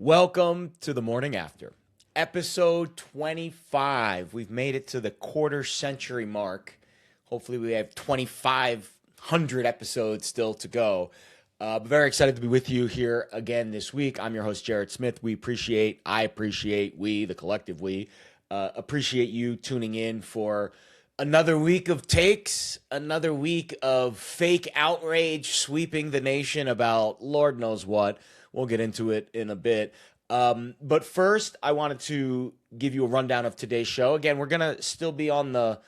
Welcome to the morning after. Episode 25. We've made it to the quarter century mark. Hopefully, we have 2,500 episodes still to go. Very excited to be with you here again this week. I'm your host, Jared Smith. We appreciate, the collective we, appreciate you tuning in for another week of takes, another week of fake outrage sweeping the nation about Lord knows what. We'll get into it in a bit. But first, I wanted to give you a rundown of today's show. Again, we're going to still be on the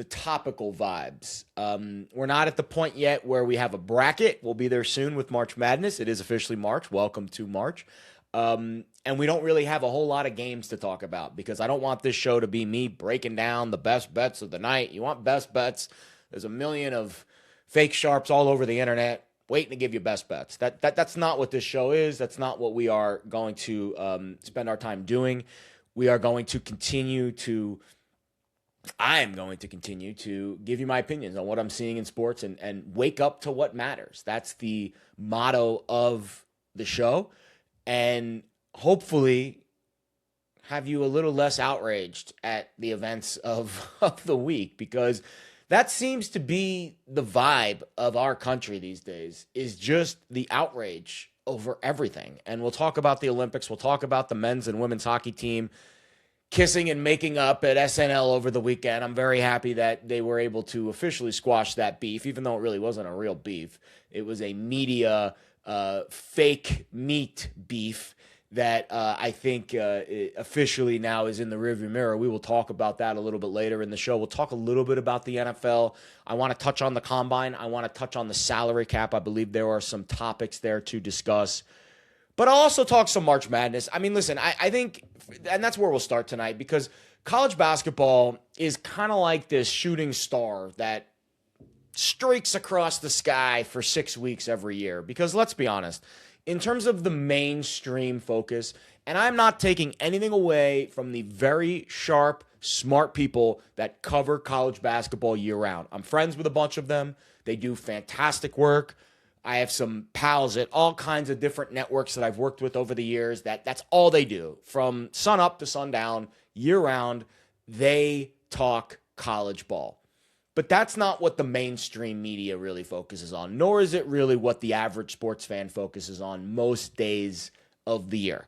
topical vibes. We're not at the point yet where we have a bracket. We'll be there soon with March Madness. It is officially March. Welcome to March. And we don't really have a whole lot of games to talk about because I don't want this show to be me breaking down the best bets of the night. You want best bets? There's a million of fake sharps all over the internet waiting to give you best bets. That's not what this show is. That's not what we are going to spend our time doing. We are going to continue to I am going to continue to give you my opinions on what I'm seeing in sports and wake up to what matters. That's the motto of the show. And hopefully have you a little less outraged at the events of the week, because that seems to be the vibe of our country these days, is just the outrage over everything. And we'll talk about the Olympics. We'll talk about the men's and women's hockey team kissing and making up at SNL over the weekend. I'm very happy that they were able to officially squash that beef, even though it really wasn't a real beef. It was a media fake meat beef that I think officially now is in the rearview mirror. We will talk about that a little bit later in the show. We'll talk a little bit about the NFL. I want to touch on the combine. I want to touch on the salary cap. I believe there are some topics there to discuss. But I'll also talk some March Madness. I mean, listen, I think, and that's where we'll start tonight, because college basketball is kind of like this shooting star that streaks across the sky for 6 weeks every year. Because let's be honest, in terms of the mainstream focus, and I'm not taking anything away from the very sharp, smart people that cover college basketball year-round. I'm friends with a bunch of them. They do fantastic work. I have some pals at all kinds of different networks that I've worked with over the years. That's all they do. From sun up to sundown, year-round, they talk college ball. But that's not what the mainstream media really focuses on, nor is it really what the average sports fan focuses on most days of the year.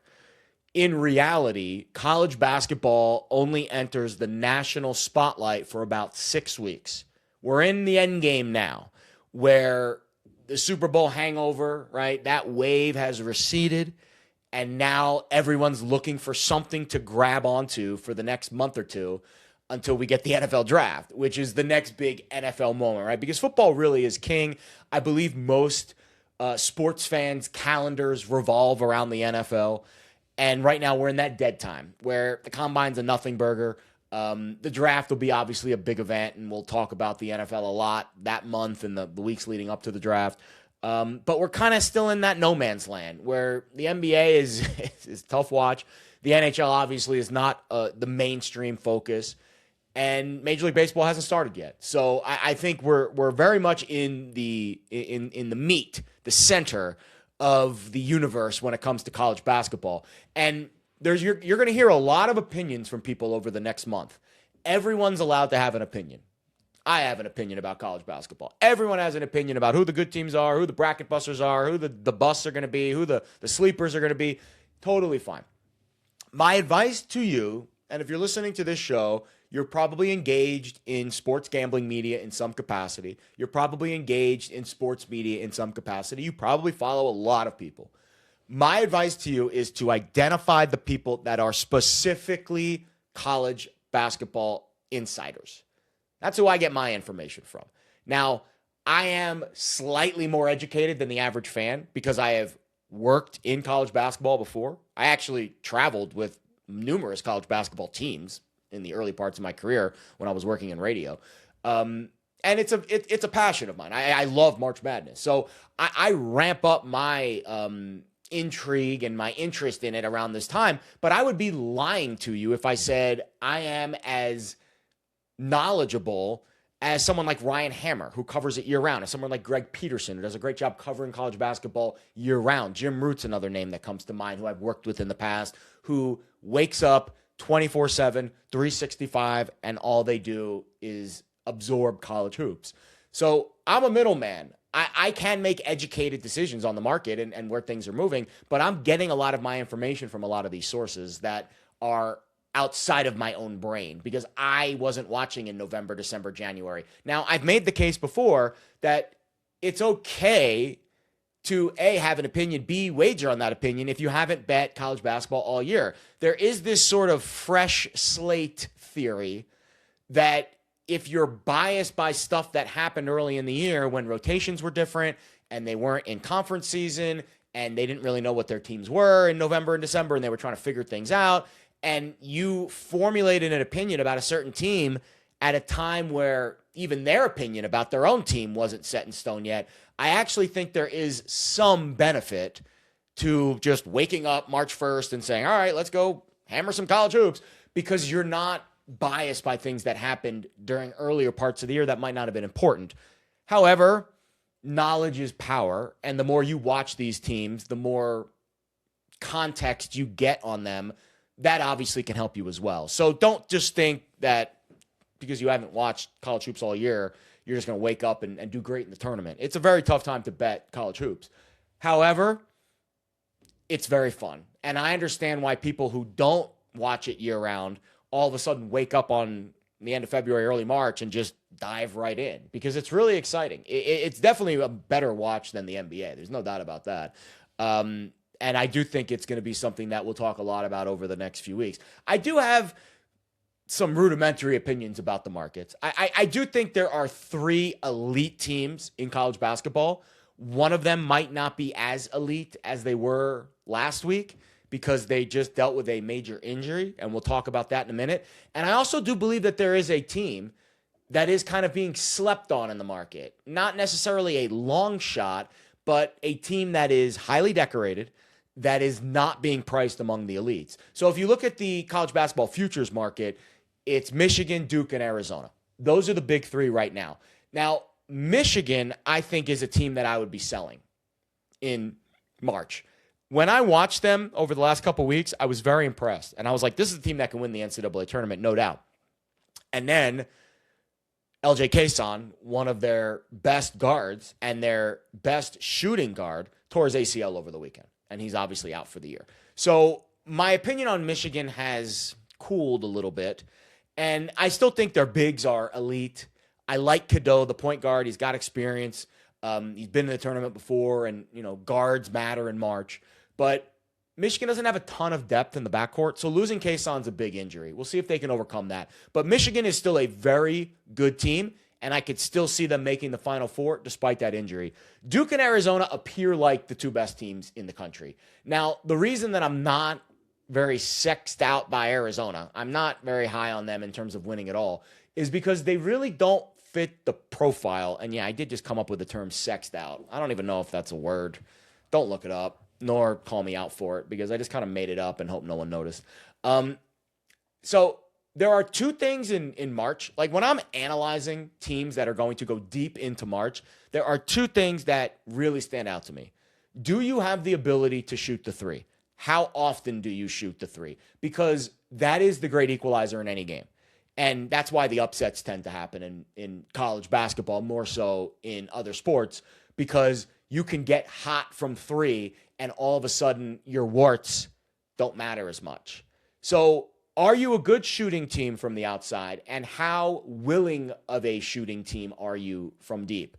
In reality, college basketball only enters the national spotlight for about 6 weeks. We're in the end game now, where the Super Bowl hangover, right? That wave has receded, and now everyone's looking for something to grab onto for the next month or two until we get the NFL draft, which is the next big NFL moment, right? Because football really is king. I believe most sports fans' calendars revolve around the NFL, and right now we're in that dead time where the combine's a nothing burger. The draft will be obviously a big event, and we'll talk about the NFL a lot that month and the weeks leading up to the draft. But we're kind of still in that no man's land where the NBA is tough watch. The NHL obviously is not the mainstream focus, and Major League Baseball hasn't started yet. So I think we're very much in the meat, the center of the universe when it comes to college basketball. And you're going to hear a lot of opinions from people over the next month. Everyone's allowed to have an opinion. I have an opinion about college basketball. Everyone has an opinion about who the good teams are, who the bracket busters are, who the busts are going to be, who the sleepers are going to be. Totally fine. My advice to you, and if you're listening to this show, you're probably engaged in sports gambling media in some capacity. You're probably engaged in sports media in some capacity. You probably follow a lot of people. My advice to you is to identify the people that are specifically college basketball insiders. That's who I get my information from. Now, I am slightly more educated than the average fan because I have worked in college basketball before. I actually traveled with numerous college basketball teams in the early parts of my career when I was working in radio. And it's a passion of mine. I love March Madness. So I ramp up my intrigue and my interest in it around this time. But I would be lying to you if I said I am as knowledgeable as someone like Ryan Hammer, who covers it year-round, as someone like Greg Peterson, who does a great job covering college basketball year-round. Jim Root's another name that comes to mind, who I've worked with in the past, who wakes up 24/7, 365, and all they do is absorb college hoops. So I'm a middleman. I can make educated decisions on the market and where things are moving, but I'm getting a lot of my information from a lot of these sources that are outside of my own brain because I wasn't watching in November, December, January. Now, I've made the case before that it's okay to A, have an opinion, B, wager on that opinion if you haven't bet college basketball all year. There is this sort of fresh slate theory that if you're biased by stuff that happened early in the year when rotations were different and they weren't in conference season and they didn't really know what their teams were in November and December and they were trying to figure things out, and you formulated an opinion about a certain team at a time where even their opinion about their own team wasn't set in stone yet, I actually think there is some benefit to just waking up March 1st and saying, all right, let's go hammer some college hoops, because you're not biased by things that happened during earlier parts of the year that might not have been important. However, knowledge is power, and the more you watch these teams, the more context you get on them, that obviously can help you as well. So don't just think that because you haven't watched college hoops all year, you're just going to wake up and do great in the tournament. It's a very tough time to bet college hoops. However, it's very fun. And I understand why people who don't watch it year-round all of a sudden wake up on the end of February, early March, and just dive right in, because it's really exciting. It's definitely a better watch than the NBA. There's no doubt about that. And I do think it's going to be something that we'll talk a lot about over the next few weeks. I do have some rudimentary opinions about the markets. I do think there are 3 elite teams in college basketball. One of them might not be as elite as they were last week because they just dealt with a major injury, and we'll talk about that in a minute. And I also do believe that there is a team that is kind of being slept on in the market. Not necessarily a long shot, but a team that is highly decorated, that is not being priced among the elites. So if you look at the college basketball futures market, it's Michigan, Duke, and Arizona. Those are the big 3 right now. Now, Michigan, I think, is a team that I would be selling in March. When I watched them over the last couple of weeks, I was very impressed. And I was like, this is a team that can win the NCAA tournament, no doubt. And then LJ Kayson, one of their best guards and their best shooting guard, tore his ACL over the weekend. And he's obviously out for the year. So my opinion on Michigan has cooled a little bit. And I still think their bigs are elite. I like Cadeau, the point guard. He's got experience. He's been in the tournament before, and, guards matter in March. But Michigan doesn't have a ton of depth in the backcourt, so losing Kayson's a big injury. We'll see if they can overcome that. But Michigan is still a very good team, and I could still see them making the Final Four despite that injury. Duke and Arizona appear like the 2 best teams in the country. Now, the reason that I'm not very sexed out by Arizona, I'm not very high on them in terms of winning at all, is because they really don't fit the profile. And yeah, I did just come up with the term sexed out. I don't even know if that's a word. Don't look it up, nor call me out for it, because I just kind of made it up and hope no one noticed. So there are 2 things in March. Like when I'm analyzing teams that are going to go deep into March, there are 2 things that really stand out to me. Do you have the ability to shoot the 3? How often do you shoot the 3? Because that is the great equalizer in any game. And that's why the upsets tend to happen in college basketball, more so in other sports, because you can get hot from 3 and all of a sudden your warts don't matter as much. So are you a good shooting team from the outside, and how willing of a shooting team are you from deep?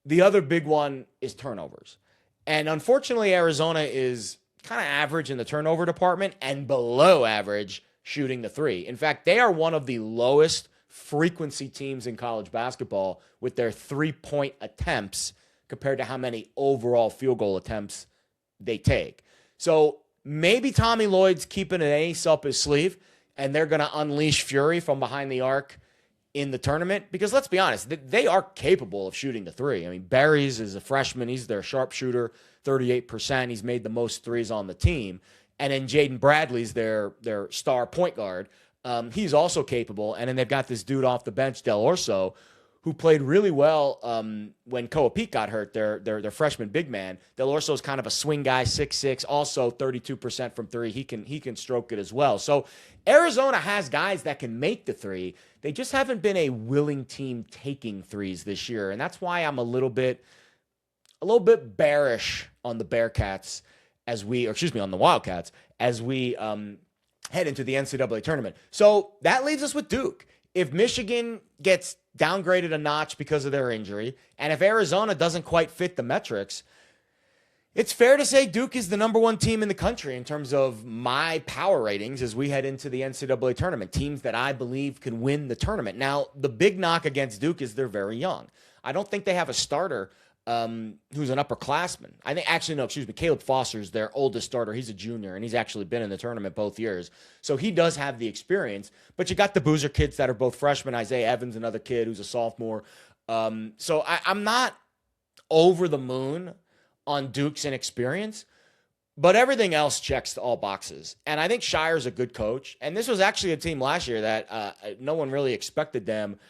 The other big one is turnovers. And unfortunately, Arizona is kind of average in the turnover department and below average shooting the 3. In fact, they are one of the lowest frequency teams in college basketball with their 3-point attempts compared to how many overall field goal attempts they take. So maybe Tommy Lloyd's keeping an ace up his sleeve, and they're going to unleash fury from behind the arc in the tournament, because let's be honest, they are capable of shooting the 3. I mean, Barry's is a freshman. He's their sharpshooter, 38%. He's made the most threes on the team. And then Jaden Bradley's their star point guard. He's also capable. And then they've got this dude off the bench, Del Orso, who played really well when Koa Pete got hurt, their freshman big man. Del Orso is kind of a swing guy, 6'6", also 32% from three. He can stroke it as well. So Arizona has guys that can make the three. They just haven't been a willing team taking threes this year, and that's why I'm a little bit bearish on the Bearcats on the Wildcats as we head into the NCAA tournament. So that leaves us with Duke. If Michigan gets downgraded a notch because of their injury, and if Arizona doesn't quite fit the metrics, it's fair to say Duke is the number one team in the country in terms of my power ratings as we head into the NCAA tournament. Teams that I believe can win the tournament. Now, the big knock against Duke is they're very young. I don't think they have a starter who's an upperclassman. Caleb Foster's their oldest starter. He's a junior, and he's actually been in the tournament both years. So he does have the experience. But you got the Boozer kids that are both freshmen. Isaiah Evans, another kid who's a sophomore. So I'm not over the moon on Duke's inexperience, but everything else checks all boxes. And I think Shire's a good coach. And this was actually a team last year that no one really expected them.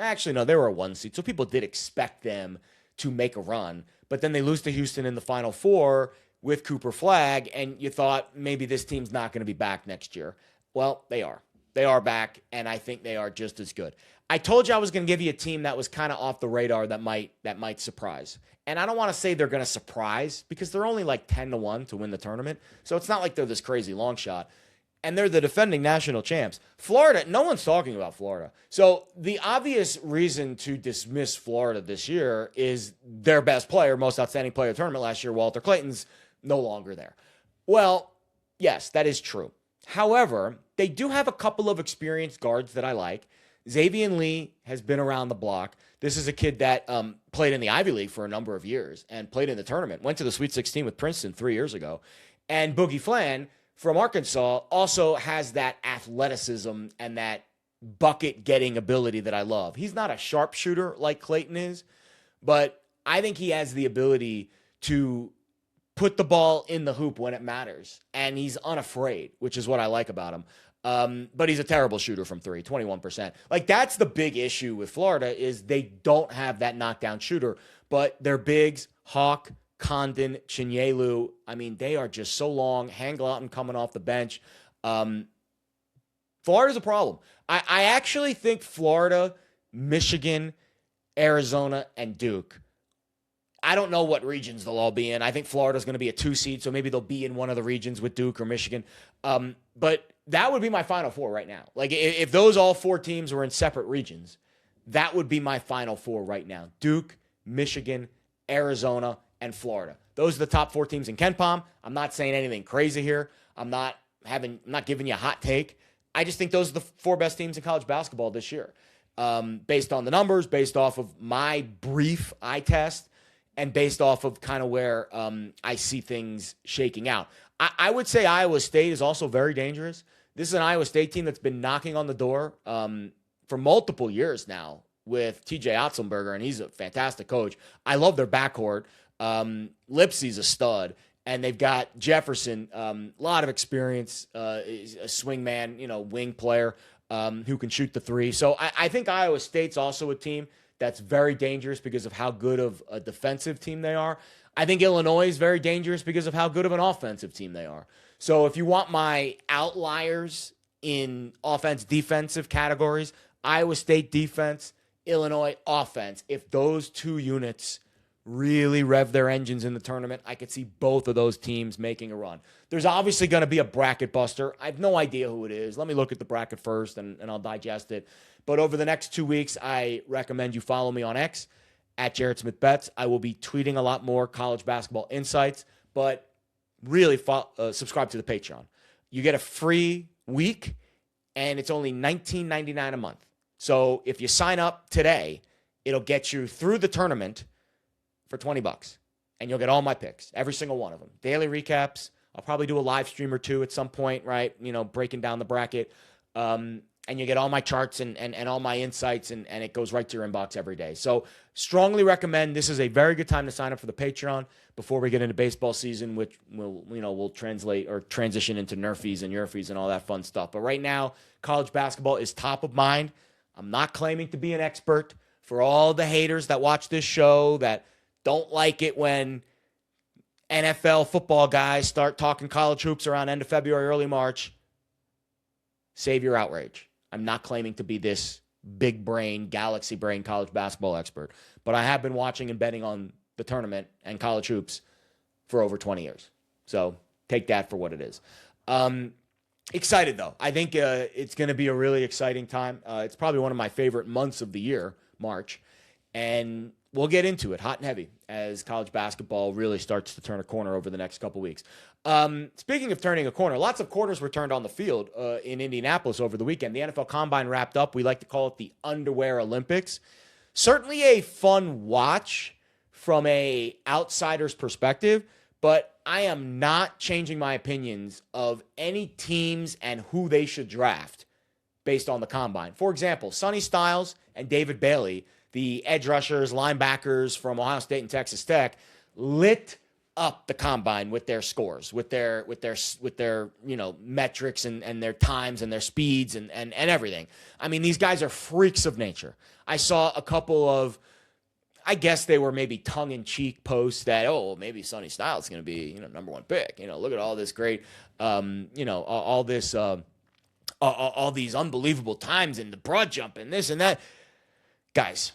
Actually, no, they were a 1 seed, so people did expect them to make a run. But then they lose to Houston in the Final Four with Cooper Flagg, and you thought maybe this team's not going to be back next year. Well, they are. They are back, and I think they are just as good. I told you I was going to give you a team that was kind of off the radar that might surprise. And I don't want to say they're going to surprise because they're only like 10-1 to win the tournament. So it's not like they're this crazy long shot. And they're the defending national champs. Florida, no one's talking about Florida. So the obvious reason to dismiss Florida this year is their best player, most outstanding player of the tournament last year, Walter Clayton's no longer there. Well, yes, that is true. However, they do have a couple of experienced guards that I like. Xavier Lee has been around the block. This is a kid that played in the Ivy League for a number of years and played in the tournament. Went to the Sweet 16 with Princeton 3 years ago. And Boogie Flan from Arkansas also has that athleticism and that bucket-getting ability that I love. He's not a sharpshooter like Clayton is, but I think he has the ability to put the ball in the hoop when it matters, and he's unafraid, which is what I like about him. But he's a terrible shooter from three, 21%. Like, that's the big issue with Florida is they don't have that knockdown shooter, but their bigs, Hawk, Condon, Chinyelu, I mean, they are just so long. Hanglauten coming off the bench. Florida's a problem. I actually think Florida, Michigan, Arizona, and Duke, I don't know what regions they'll all be in. I think Florida's going to be a 2 seed, so maybe they'll be in one of the regions with Duke or Michigan. But that would be my Final Four right now. Like, if those all 4 teams were in separate regions, that would be my Final Four right now. Duke, Michigan, Arizona, and Florida. Those are the top 4 teams in KenPom. I'm not saying anything crazy here. I'm not giving you a hot take. I just think those are the 4 best teams in college basketball this year. Based on the numbers, based off of my brief eye test, and based off of kind of where I see things shaking out. I would say Iowa State is also very dangerous. This is an Iowa State team that's been knocking on the door for multiple years now with TJ Otzelberger, and he's a fantastic coach. I love their backcourt. Lipsey's a stud, and they've got Jefferson, a lot of experience, a swingman, wing player who can shoot the three. So I think Iowa State's also a team that's very dangerous because of how good of a defensive team they are. I think Illinois is very dangerous because of how good of an offensive team they are. So if you want my outliers in offense-defensive categories, Iowa State defense, Illinois offense, if those 2 units really rev their engines in the tournament, I could see both of those teams making a run. There's obviously going to be a bracket buster. I have no idea who it is. Let me look at the bracket first, and I'll digest it. But over the next 2 weeks, I recommend you follow me on X, at Jared Smith Bets. I will be tweeting a lot more college basketball insights, but really subscribe to the Patreon. You get a free week, and it's only $19.99 a month. So if you sign up today, it'll get you through the tournament for $20, and you'll get all my picks, every single one of them. Daily recaps. I'll probably do a live stream or 2 at some point, right? Breaking down the bracket. And you get all my charts and all my insights, and it goes right to your inbox every day. So strongly recommend. This is a very good time to sign up for the Patreon before we get into baseball season, which will translate or transition into Nerfies and Yerfies and all that fun stuff. But right now, college basketball is top of mind. I'm not claiming to be an expert. For all the haters that watch this show that don't like it when NFL football guys start talking college hoops around end of February, early March, save your outrage. I'm not claiming to be this big brain, galaxy brain college basketball expert, but I have been watching and betting on the tournament and college hoops for over 20 years. So take that for what it is. Excited, though. I think it's going to be a really exciting time. It's probably one of my favorite months of the year, March, and we'll get into it hot and heavy as college basketball really starts to turn a corner over the next couple weeks. Speaking of turning a corner, lots of corners were turned on the field in Indianapolis over the weekend. The NFL Combine wrapped up. We like to call it the Underwear Olympics. Certainly a fun watch from a outsider's perspective, but I am not changing my opinions of any teams and who they should draft based on the Combine. For example, Sonny Styles and David Bailey, the edge rushers, linebackers from Ohio State and Texas Tech, lit up the Combine with their scores, with their metrics and their times and their speeds and everything. I mean, these guys are freaks of nature. I saw a couple of, I guess they were maybe tongue-in-cheek posts that, maybe Sonny Styles is going to be, number one pick. Look at all this great, all these unbelievable times in the broad jump and this and that. Guys,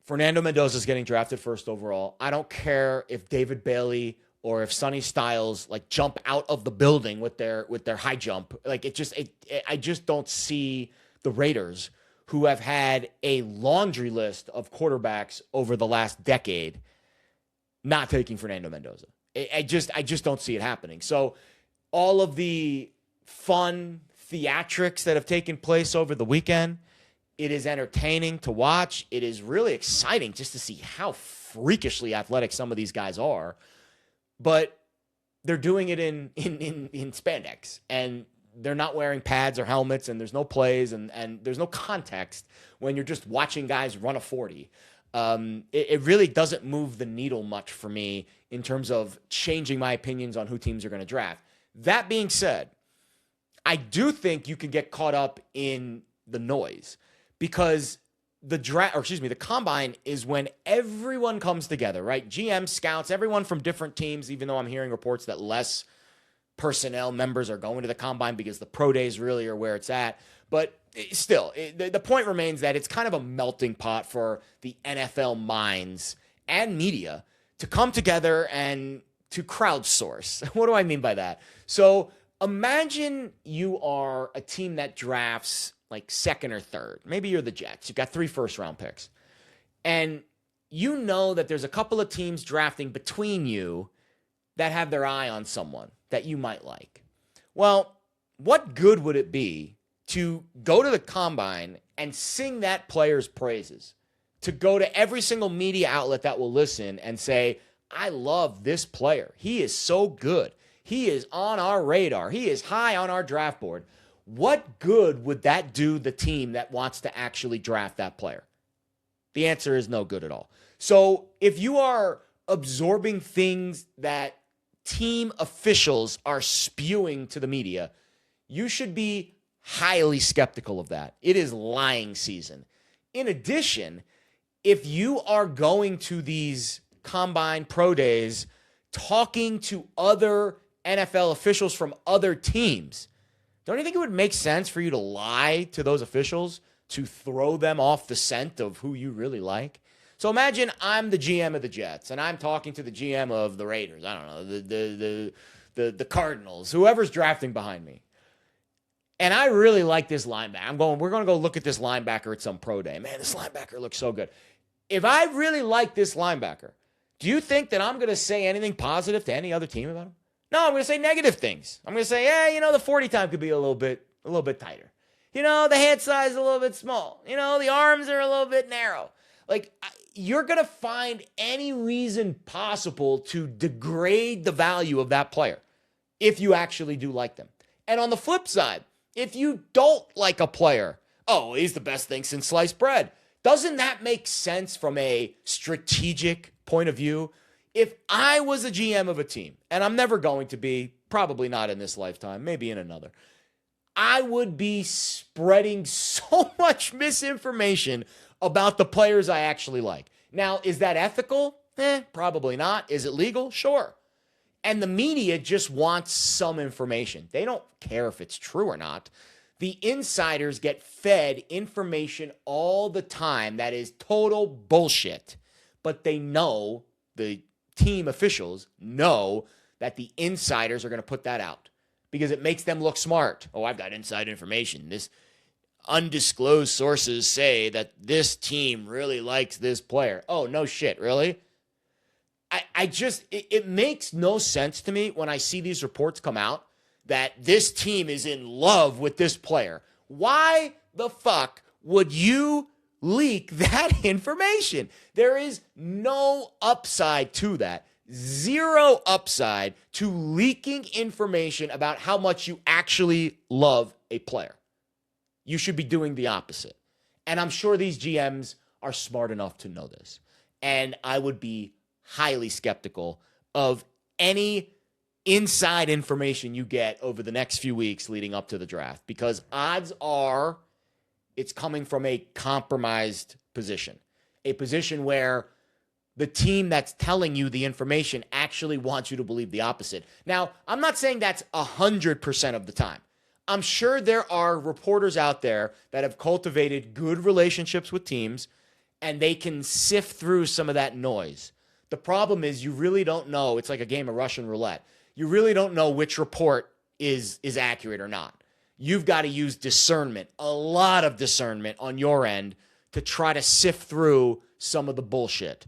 Fernando Mendoza is getting drafted first overall. I don't care if David Bailey or if Sonny Styles jump out of the building with their high jump. I just don't see the Raiders, who have had a laundry list of quarterbacks over the last decade, not taking Fernando Mendoza. I just don't see it happening. So all of the fun theatrics that have taken place over the weekend, it is entertaining to watch. It is really exciting just to see how freakishly athletic some of these guys are. But they're doing it in spandex, and they're not wearing pads or helmets, and there's no plays, and there's no context when you're just watching guys run a 40. It really doesn't move the needle much for me in terms of changing my opinions on who teams are going to draft. That being said, I do think you can get caught up in the noise, because the Combine is when everyone comes together, right? GM, scouts, everyone from different teams, even though I'm hearing reports that less personnel members are going to the Combine because the pro days really are where it's at. But still, the point remains that it's kind of a melting pot for the NFL minds and media to come together and to crowdsource. What do I mean by that? So imagine you are a team that drafts second or third. Maybe you're the Jets. You've got 3 first-round picks. And you know that there's a couple of teams drafting between you that have their eye on someone that you might like. Well, what good would it be to go to the Combine and sing that player's praises? To go to every single media outlet that will listen and say, I love this player. He is so good. He is on our radar. He is high on our draft board. What good would that do the team that wants to actually draft that player? The answer is no good at all. So if you are absorbing things that team officials are spewing to the media, you should be highly skeptical of that. It is lying season. In addition, if you are going to these Combine Pro Days talking to other NFL officials from other teams, don't you think it would make sense for you to lie to those officials to throw them off the scent of who you really like? So imagine I'm the GM of the Jets, and I'm talking to the GM of the Raiders. I don't know, the Cardinals, whoever's drafting behind me. And I really like this linebacker. We're going to go look at this linebacker at some pro day. Man, this linebacker looks so good. If I really like this linebacker, do you think that I'm going to say anything positive to any other team about him? No, I'm going to say negative things. I'm going to say, the 40 time could be a little bit tighter. The head size is a little bit small. The arms are a little bit narrow. You're going to find any reason possible to degrade the value of that player if you actually do like them. And on the flip side, if you don't like a player, he's the best thing since sliced bread. Doesn't that make sense from a strategic point of view? If I was a GM of a team, and I'm never going to be, probably not in this lifetime, maybe in another, I would be spreading so much misinformation about the players I actually like. Now, is that ethical? Probably not. Is it legal? Sure. And the media just wants some information. They don't care if it's true or not. The insiders get fed information all the time that is total bullshit. But they know, the team officials know, that the insiders are going to put that out because it makes them look smart. Oh, I've got inside information. This undisclosed sources say that this team really likes this player. Oh, no shit, really? It makes no sense to me when I see these reports come out that this team is in love with this player. Why the fuck would you leak that information? There is no upside to that. Zero upside to leaking information about how much you actually love a player. You should be doing the opposite. And I'm sure these GMs are smart enough to know this. And I would be highly skeptical of any inside information you get over the next few weeks leading up to the draft, because odds are it's coming from a compromised position, a position where the team that's telling you the information actually wants you to believe the opposite. Now, I'm not saying that's 100% of the time. I'm sure there are reporters out there that have cultivated good relationships with teams and they can sift through some of that noise. The problem is you really don't know. It's like a game of Russian roulette. You really don't know which report is accurate or not. You've got to use discernment, a lot of discernment on your end to try to sift through some of the bullshit.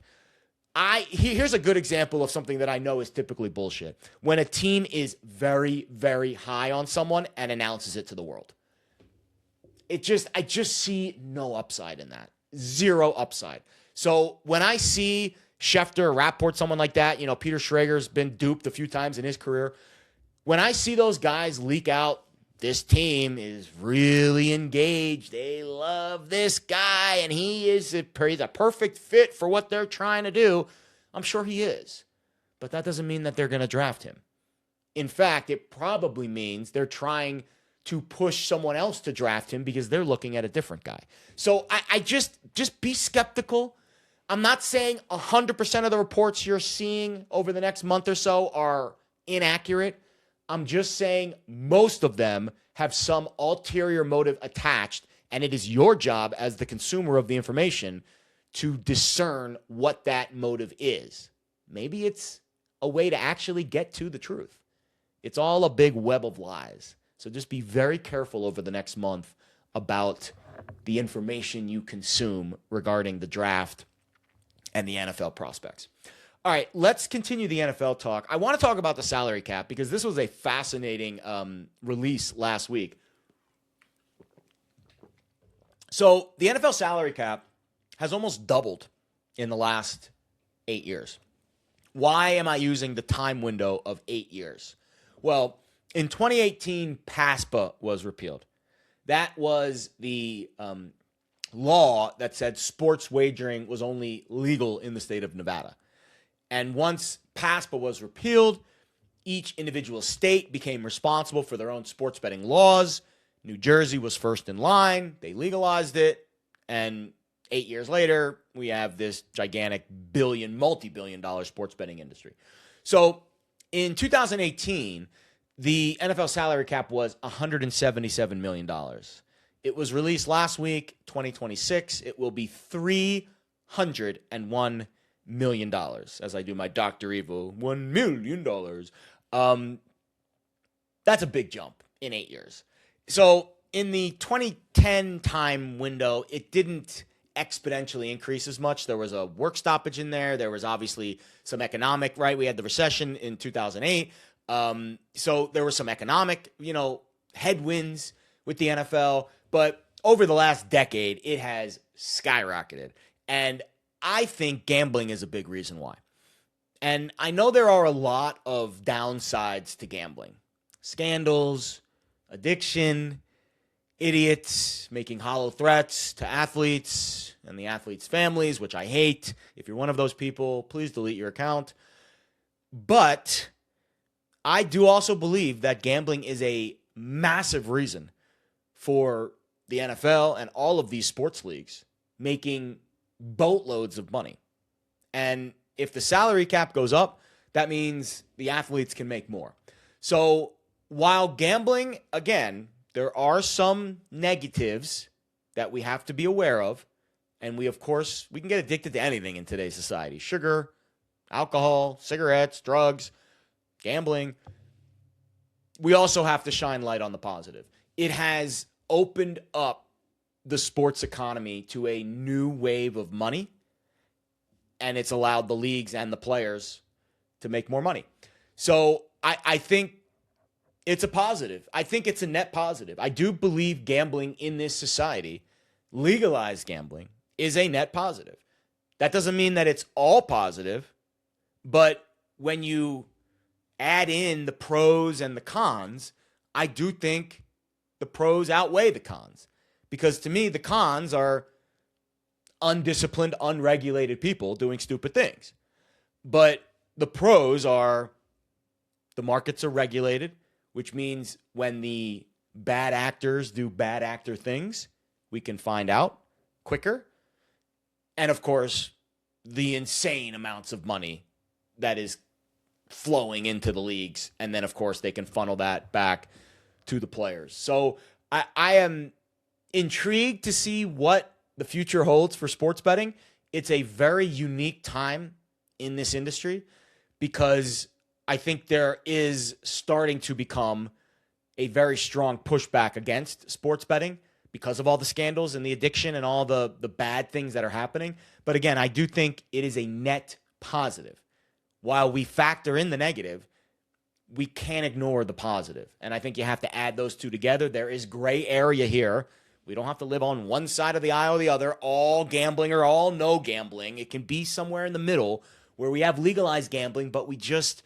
Here's a good example of something that I know is typically bullshit. When a team is very, very high on someone and announces it to the world. I just see no upside in that. Zero upside. So when I see Schefter, Rapport, someone like that, Peter Schrager's been duped a few times in his career. When I see those guys leak out, this team is really engaged. They love this guy, and he's a perfect fit for what they're trying to do. I'm sure he is. But that doesn't mean that they're going to draft him. In fact, it probably means they're trying to push someone else to draft him because they're looking at a different guy. So I just be skeptical. I'm not saying 100% of the reports you're seeing over the next month or so are inaccurate. I'm just saying most of them have some ulterior motive attached, and it is your job as the consumer of the information to discern what that motive is. Maybe it's a way to actually get to the truth. It's all a big web of lies. So just be very careful over the next month about the information you consume regarding the draft and the NFL prospects. All right, let's continue the NFL talk. I want to talk about the salary cap because this was a fascinating release last week. So the NFL salary cap has almost doubled in the last 8 years. Why am I using the time window of 8 years? Well, in 2018, PASPA was repealed. That was the law that said sports wagering was only legal in the state of Nevada. And once PASPA was repealed, each individual state became responsible for their own sports betting laws. New Jersey was first in line. They legalized it. And 8 years later, we have this gigantic multi-billion dollar sports betting industry. So in 2018, the NFL salary cap was $177 million. It was released last week, 2026. It will be $301 million, as I do my Dr. Evil, $1 million. That's a big jump in 8 years. So in the 2010 time window, it didn't exponentially increase as much. There was a work stoppage in there. There was obviously some economic, right? We had the recession in 2008. So there were some economic, headwinds with the NFL. But over the last decade, it has skyrocketed. And I think gambling is a big reason why. And I know there are a lot of downsides to gambling. Scandals, addiction, idiots making hollow threats to athletes and the athletes' families, which I hate. If you're one of those people, please delete your account. But I do also believe that gambling is a massive reason for the NFL and all of these sports leagues making boatloads of money. And if the salary cap goes up, that means the athletes can make more. So while gambling, again, there are some negatives that we have to be aware of. And we can get addicted to anything in today's society. Sugar, alcohol, cigarettes, drugs, gambling. We also have to shine light on the positive. It has opened up the sports economy to a new wave of money, and it's allowed the leagues and the players to make more money. So I think it's a positive. I think it's a net positive. I do believe gambling in this society, legalized gambling, is a net positive. That doesn't mean that it's all positive, but when you add in the pros and the cons, I do think the pros outweigh the cons. Because to me, the cons are undisciplined, unregulated people doing stupid things. But the pros are the markets are regulated, which means when the bad actors do bad actor things, we can find out quicker. And of course, the insane amounts of money that is flowing into the leagues. And then, of course, they can funnel that back to the players. So I am intrigued to see what the future holds for sports betting. It's a very unique time in this industry because I think there is starting to become a very strong pushback against sports betting because of all the scandals and the addiction and all the bad things that are happening. But again, I do think it is a net positive. While we factor in the negative, we can't ignore the positive. And I think you have to add those two together. There is gray area here. We don't have to live on one side of the aisle or the other, all gambling or all no gambling. It can be somewhere in the middle where we have legalized gambling, but we just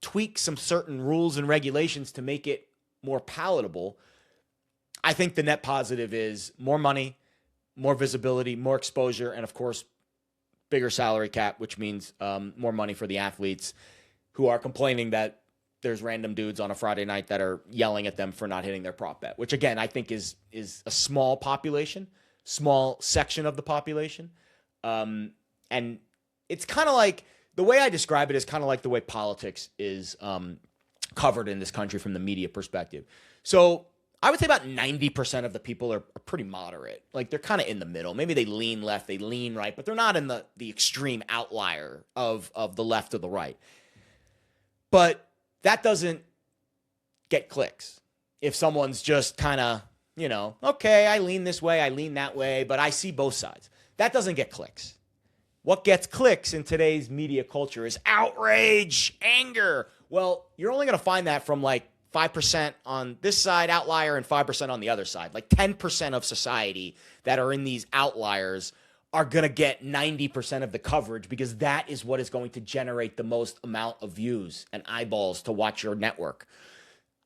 tweak some certain rules and regulations to make it more palatable. I think the net positive is more money, more visibility, more exposure, and of course, bigger salary cap, which means more money for the athletes who are complaining that there's random dudes on a Friday night that are yelling at them for not hitting their prop bet, which again, I think is a small population, small section of the population. And it's kind of like, the way I describe it is kind of like the way politics is covered in this country from the media perspective. So I would say about 90% of the people are pretty moderate. Like they're kind of in the middle. Maybe they lean left, they lean right, but they're not in the extreme outlier of the left or the right. But that doesn't get clicks. If someone's just kind of, okay, I lean this way, I lean that way, but I see both sides. That doesn't get clicks. What gets clicks in today's media culture is outrage, anger. Well, you're only going to find that from like 5% on this side outlier and 5% on the other side. Like 10% of society that are in these outliers are going to get 90% of the coverage because that is what is going to generate the most amount of views and eyeballs to watch your network.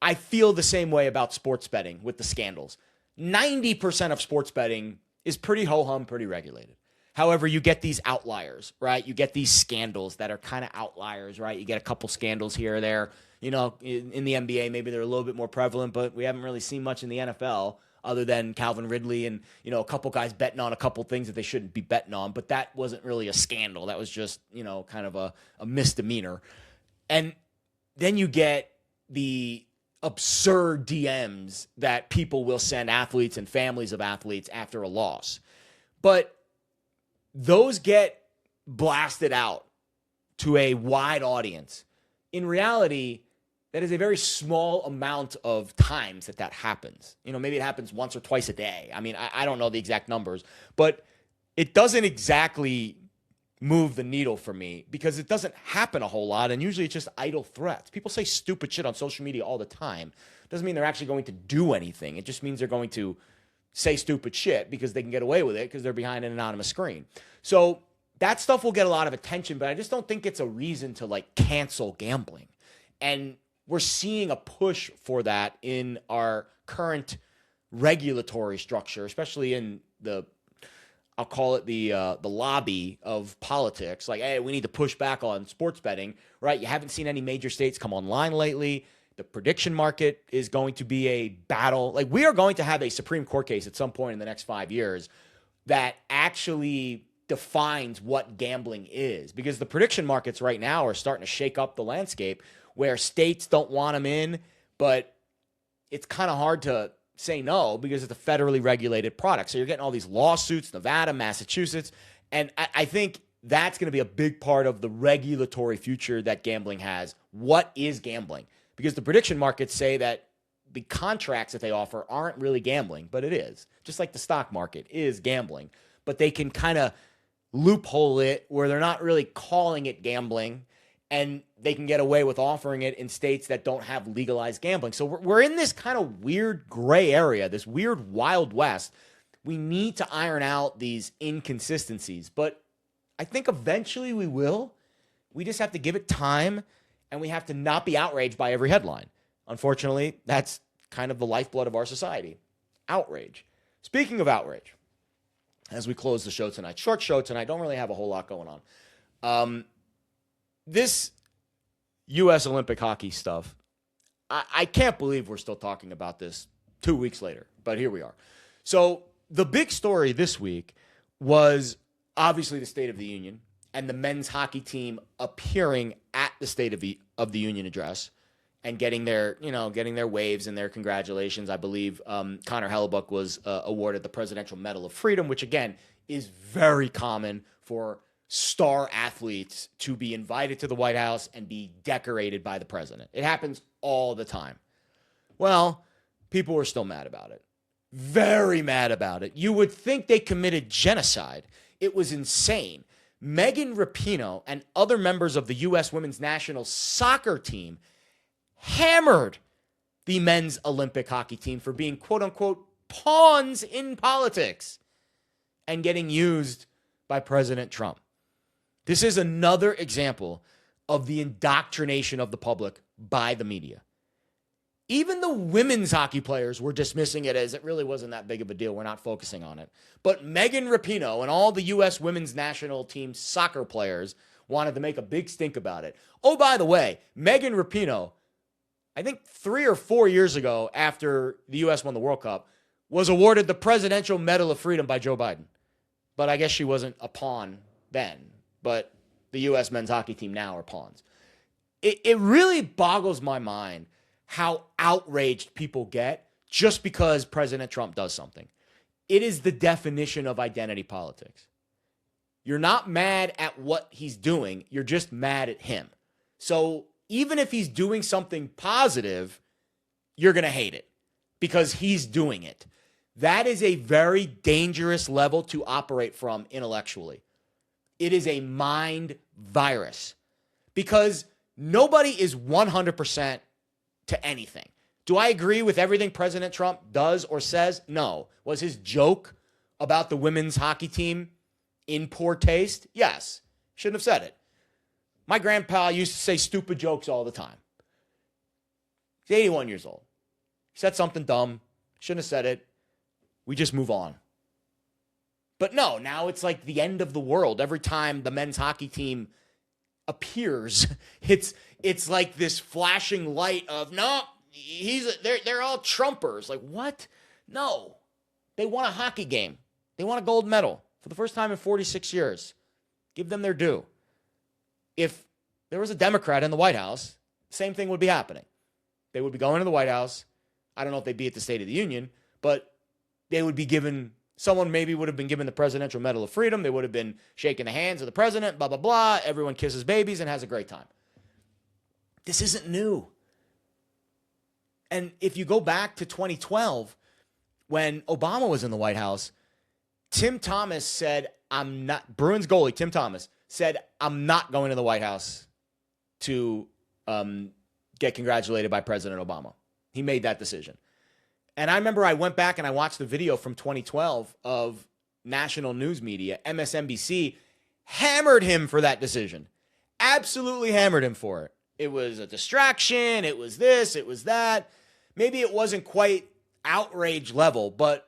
I feel the same way about sports betting with the scandals. 90% of sports betting is pretty ho-hum, pretty regulated. However, you get these outliers, right? You get these scandals that are kind of outliers, right? You get a couple scandals here or there. In the NBA, maybe they're a little bit more prevalent, but we haven't really seen much in the NFL other than Calvin Ridley and, a couple guys betting on a couple things that they shouldn't be betting on. But that wasn't really a scandal. That was just, kind of a misdemeanor. And then you get the absurd DMs that people will send athletes and families of athletes after a loss. But those get blasted out to a wide audience. In reality, that is a very small amount of times that happens. Maybe it happens once or twice a day. I mean, I don't know the exact numbers, but it doesn't exactly move the needle for me because it doesn't happen a whole lot, and usually it's just idle threats. People say stupid shit on social media all the time. Doesn't mean they're actually going to do anything. It just means they're going to say stupid shit because they can get away with it because they're behind an anonymous screen. So that stuff will get a lot of attention, but I just don't think it's a reason to cancel gambling. And we're seeing a push for that in our current regulatory structure, especially in I'll call it the lobby of politics. Like, hey, we need to push back on sports betting, right? You haven't seen any major states come online lately. The prediction market is going to be a battle. Like, we are going to have a Supreme Court case at some point in the next 5 years that actually defines what gambling is, because the prediction markets right now are starting to shake up the landscape where states don't want them in, but it's kind of hard to say no because it's a federally regulated product. So you're getting all these lawsuits, Nevada, Massachusetts, and I think that's going to be a big part of the regulatory future that gambling has. What is gambling? Because the prediction markets say that the contracts that they offer aren't really gambling, but it is. Just like the stock market is gambling. But they can kind of loophole it where they're not really calling it gambling, and they can get away with offering it in states that don't have legalized gambling. So we're in this kind of weird gray area, this weird Wild West. We need to iron out these inconsistencies, but I think eventually we will. We just have to give it time, and we have to not be outraged by every headline. Unfortunately, that's kind of the lifeblood of our society. Outrage. Speaking of outrage, as we close the show tonight, short show tonight, don't really have a whole lot going on. This U.S. Olympic hockey stuff, I can't believe we're still talking about this 2 weeks later, but here we are. So the big story this week was obviously the State of the Union and the men's hockey team appearing at the State of the Union address and getting their waves and their congratulations. I believe Connor Hellebuck was awarded the Presidential Medal of Freedom, which again is very common for star athletes to be invited to the White House and be decorated by the president. It happens all the time. Well, people were still mad about it. Very mad about it. You would think they committed genocide. It was insane. Megan Rapinoe and other members of the U.S. women's national soccer team hammered the men's Olympic hockey team for being, quote unquote, pawns in politics and getting used by President Trump. This is another example of the indoctrination of the public by the media. Even the women's hockey players were dismissing it as it really wasn't that big of a deal. We're not focusing on it. But Megan Rapinoe and all the U.S. women's national team soccer players wanted to make a big stink about it. Oh, by the way, Megan Rapinoe, I think 3 or 4 years ago after the U.S. won the World Cup, was awarded the Presidential Medal of Freedom by Joe Biden. But I guess she wasn't a pawn then. But the U.S. men's hockey team now are pawns. It really boggles my mind how outraged people get just because President Trump does something. It is the definition of identity politics. You're not mad at what he's doing. You're just mad at him. So even if he's doing something positive, you're going to hate it because he's doing it. That is a very dangerous level to operate from intellectually. It is a mind virus because nobody is 100% to anything. Do I agree with everything President Trump does or says? No. Was his joke about the women's hockey team in poor taste? Yes. Shouldn't have said it. My grandpa used to say stupid jokes all the time. He's 81 years old. He said something dumb. Shouldn't have said it. We just move on. But no, now it's like the end of the world. Every time the men's hockey team appears, it's like this flashing light of, no, they're all Trumpers. Like, what? No. They won a hockey game. They won a gold medal for the first time in 46 years. Give them their due. If there was a Democrat in the White House, same thing would be happening. They would be going to the White House. I don't know if they'd be at the State of the Union, but they would be given, someone maybe would have been given the Presidential Medal of Freedom. They would have been shaking the hands of the president, blah, blah, blah. Everyone kisses babies and has a great time. This isn't new. And if you go back to 2012, when Obama was in the White House, Tim Thomas said, Bruins goalie Tim Thomas said, I'm not going to the White House to get congratulated by President Obama. He made that decision. And I remember I went back and I watched the video from 2012 of national news media, MSNBC, hammered him for that decision. Absolutely hammered him for it. It was a distraction. It was this. It was that. Maybe it wasn't quite outrage level, but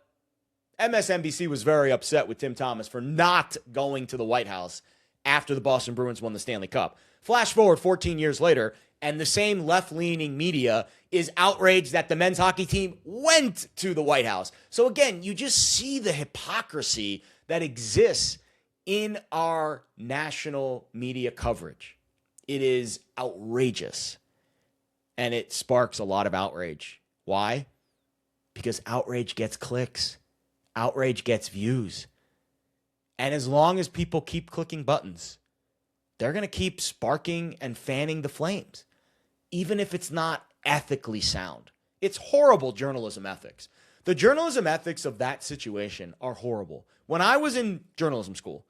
MSNBC was very upset with Tim Thomas for not going to the White House after the Boston Bruins won the Stanley Cup. Flash forward 14 years later, And the same left-leaning media is outraged that the men's hockey team went to the White House. So again, you just see the hypocrisy that exists in our national media coverage. It is outrageous. And it sparks a lot of outrage. Why? Because outrage gets clicks. Outrage gets views. And as long as people keep clicking buttons, they're going to keep sparking and fanning the flames, even if it's not ethically sound. It's horrible journalism ethics. The journalism ethics of that situation are horrible. When I was in journalism school,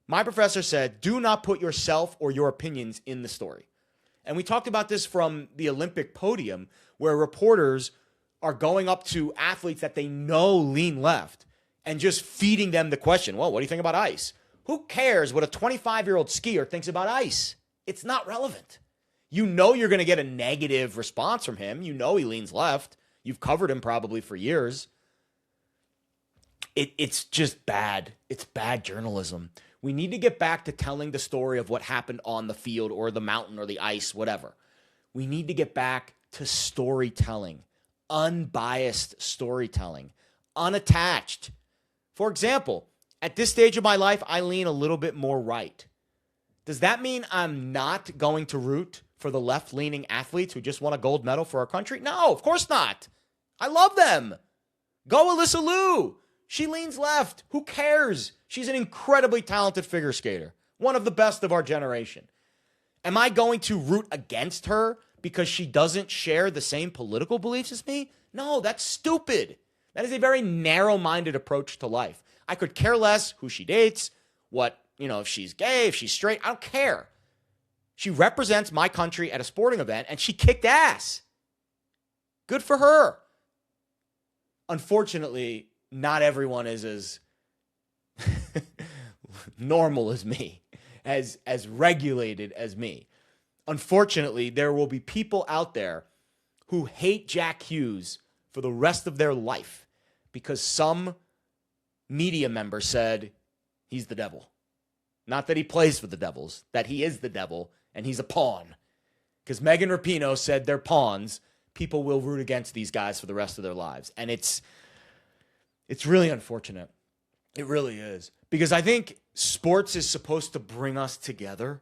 my professor said, do not put yourself or your opinions in the story. And we talked about this from the Olympic podium, where reporters are going up to athletes that they know lean left and just feeding them the question, well, what do you think about ice? Who cares what a 25-year-old skier thinks about ice? It's not relevant. You know you're going to get a negative response from him. You know he leans left. You've covered him probably for years. It's just bad. It's bad journalism. We need to get back to telling the story of what happened on the field or the mountain or the ice, whatever. We need to get back to storytelling, unbiased storytelling, unattached. For example, at this stage of my life, I lean a little bit more right. Does that mean I'm not going to root for the left-leaning athletes who just won a gold medal for our country? No, of course not. I love them. Go Alyssa Liu. She leans left. Who cares? She's an incredibly talented figure skater, one of the best of our generation. Am I going to root against her because she doesn't share the same political beliefs as me? No, that's stupid. That is a very narrow-minded approach to life. I could care less who she dates, if she's gay, if she's straight. I don't care. She represents my country at a sporting event, and she kicked ass. Good for her. Unfortunately, not everyone is as normal as me, as regulated as me. Unfortunately, there will be people out there who hate Jack Hughes for the rest of their life because some media member said he's the devil. Not that he plays for the Devils, that he is the devil and he's a pawn. Because Megan Rapinoe said they're pawns. People will root against these guys for the rest of their lives. And it's really unfortunate. It really is. Because I think sports is supposed to bring us together.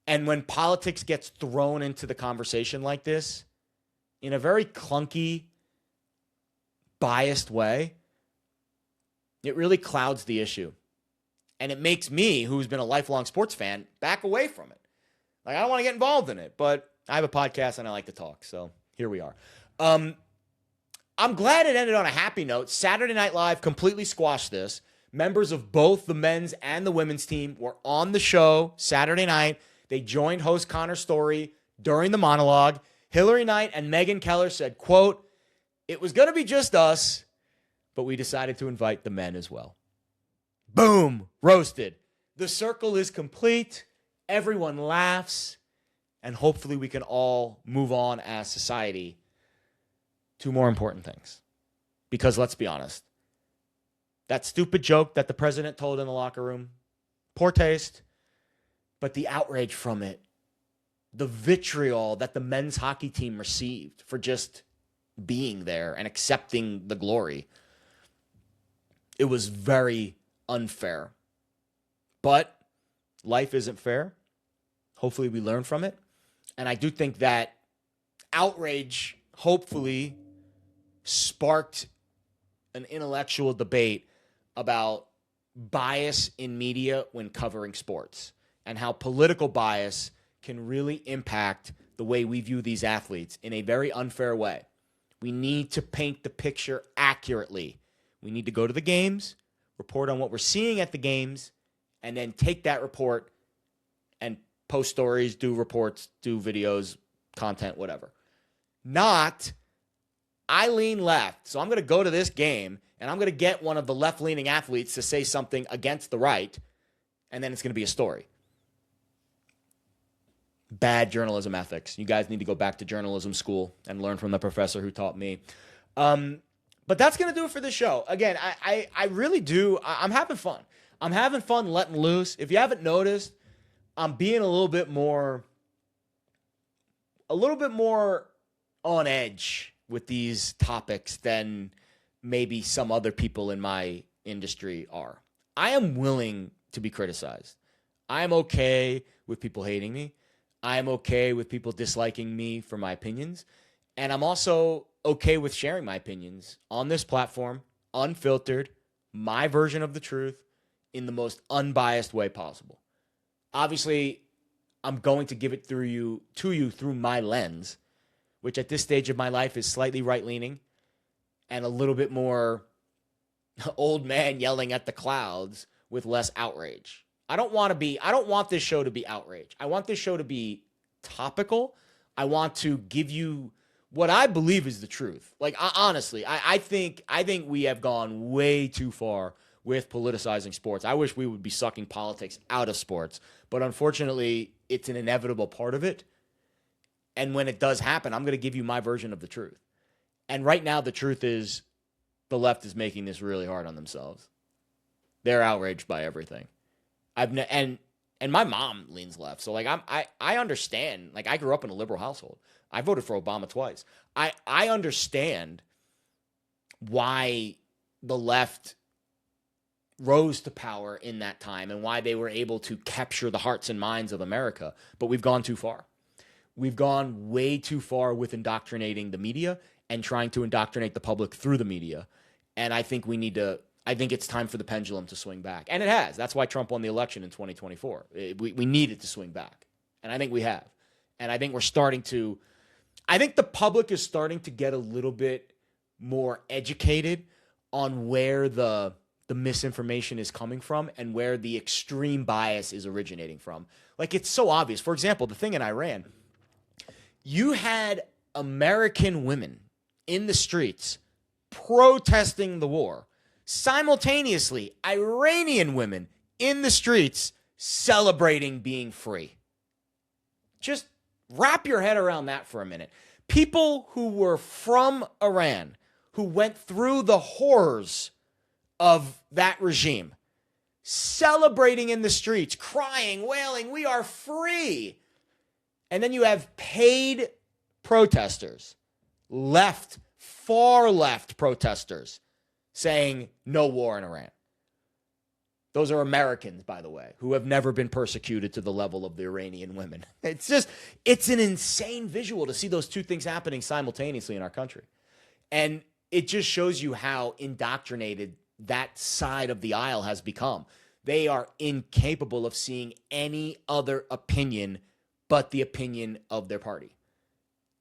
And when politics gets thrown into the conversation like this, in a very clunky, biased way, it really clouds the issue. And it makes me, who's been a lifelong sports fan, back away from it. Like, I don't want to get involved in it, but I have a podcast and I like to talk, so here we are. I'm glad it ended on a happy note. Saturday Night Live completely squashed this. Members of both the men's and the women's team were on the show Saturday night. They joined host Connor Story during the monologue. Hillary Knight and Megyn Keller said, quote, "It was going to be just us, but we decided to invite the men as well." Boom, roasted. The circle is complete. Everyone laughs. And hopefully we can all move on as society to more important things. Because let's be honest, that stupid joke that the president told in the locker room, poor taste, but the outrage from it, the vitriol that the men's hockey team received for just being there and accepting the glory, it was very unfair. But life isn't fair. Hopefully we learn from it. And I do think that outrage hopefully sparked an intellectual debate about bias in media when covering sports and how political bias can really impact the way we view these athletes in a very unfair way. We need to paint the picture accurately. We need to go to the games, report on what we're seeing at the games, and then take that report and post stories, do reports, do videos, content, whatever. Not, I lean left, so I'm going to go to this game, and I'm going to get one of the left-leaning athletes to say something against the right, and then it's going to be a story. Bad journalism ethics. You guys need to go back to journalism school and learn from the professor who taught me. But that's going to do it for this show. Again, I really do. I'm having fun. I'm having fun letting loose. If you haven't noticed, I'm being a little bit more a little bit more on edge with these topics than maybe some other people in my industry are. I am willing to be criticized. I'm okay with people hating me. I'm okay with people disliking me for my opinions. And I'm also okay with sharing my opinions on this platform, unfiltered, my version of the truth, in the most unbiased way possible. Obviously, I'm going to give it to you through my lens, which at this stage of my life is slightly right-leaning and a little bit more old man yelling at the clouds with less outrage. I don't want this show to be outrage. I want this show to be topical. I want to give you what I believe is the truth. Like, honestly, I think we have gone way too far with politicizing sports. I wish we would be sucking politics out of sports, but unfortunately, it's an inevitable part of it. And when it does happen, I'm going to give you my version of the truth. And right now, the truth is the left is making this really hard on themselves. They're outraged by everything. And my mom leans left, so like I understand. Like, I grew up in a liberal household. I voted for Obama twice. I understand why the left rose to power in that time and why they were able to capture the hearts and minds of America. But we've gone too far. We've gone way too far with indoctrinating the media and trying to indoctrinate the public through the media. And I think I think it's time for the pendulum to swing back. And it has. That's why Trump won the election in 2024. We needed to swing back. And I think we have. And I think I think the public is starting to get a little bit more educated on where the misinformation is coming from and where the extreme bias is originating from. Like, it's so obvious. For example, the thing in Iran, you had American women in the streets protesting the war. Simultaneously, Iranian women in the streets celebrating being free. Just wrap your head around that for a minute. People who were from Iran, who went through the horrors of that regime, celebrating in the streets, crying, wailing, we are free. And then you have paid protesters, far left protesters, saying no war in Iran. Those are Americans, by the way, who have never been persecuted to the level of the Iranian women. It's an insane visual to see those two things happening simultaneously in our country. And it just shows you how indoctrinated that side of the aisle has become. They are incapable of seeing any other opinion but the opinion of their party.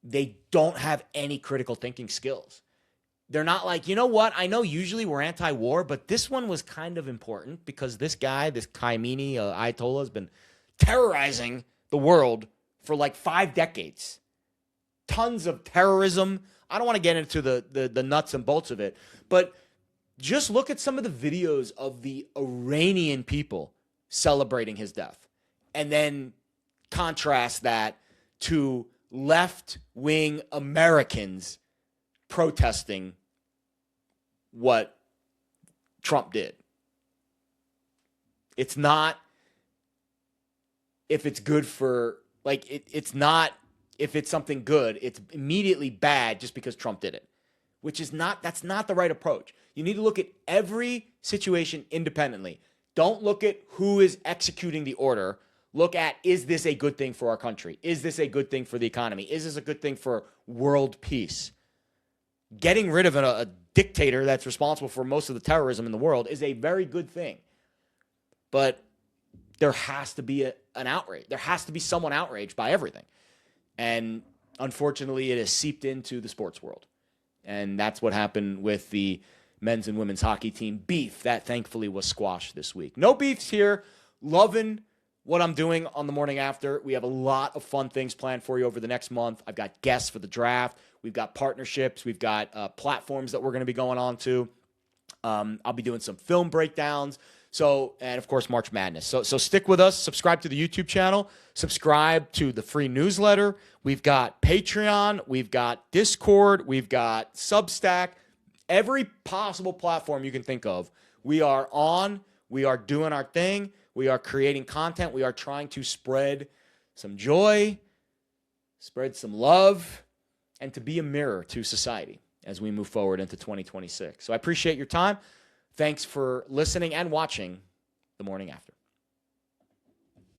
They don't have any critical thinking skills. They're not like, you know what? I know usually we're anti-war, but this one was kind of important because this guy, this Khamenei, Ayatollah, has been terrorizing the world for like 5 decades. Tons of terrorism. I don't want to get into the nuts and bolts of it, but just look at some of the videos of the Iranian people celebrating his death and then contrast that to left-wing Americans protesting what Trump did. It's not if it's good for, like, it's not if it's something good, it's immediately bad just because Trump did it, that's not the right approach. You need to look at every situation independently. Don't look at who is executing the order. Look at, is this a good thing for our country? Is this a good thing for the economy? Is this a good thing for world peace? Getting rid of a dictator that's responsible for most of the terrorism in the world is a very good thing. But there has to be an outrage. There has to be someone outraged by everything. And unfortunately, it has seeped into the sports world. And that's what happened with the men's and women's hockey team beef. That thankfully was squashed this week. No beefs here. Loving what I'm doing on the morning after. We have a lot of fun things planned for you over the next month. I've got guests for the draft. We've got partnerships. We've got platforms that we're going to be going on to. I'll be doing some film breakdowns. And of course, March Madness. So stick with us. Subscribe to the YouTube channel. Subscribe to the free newsletter. We've got Patreon. We've got Discord. We've got Substack. Every possible platform you can think of, we are on. We are doing our thing. We are creating content. We are trying to spread some joy, spread some love, and to be a mirror to society as we move forward into 2026. So I appreciate your time. Thanks for listening and watching The Morning After.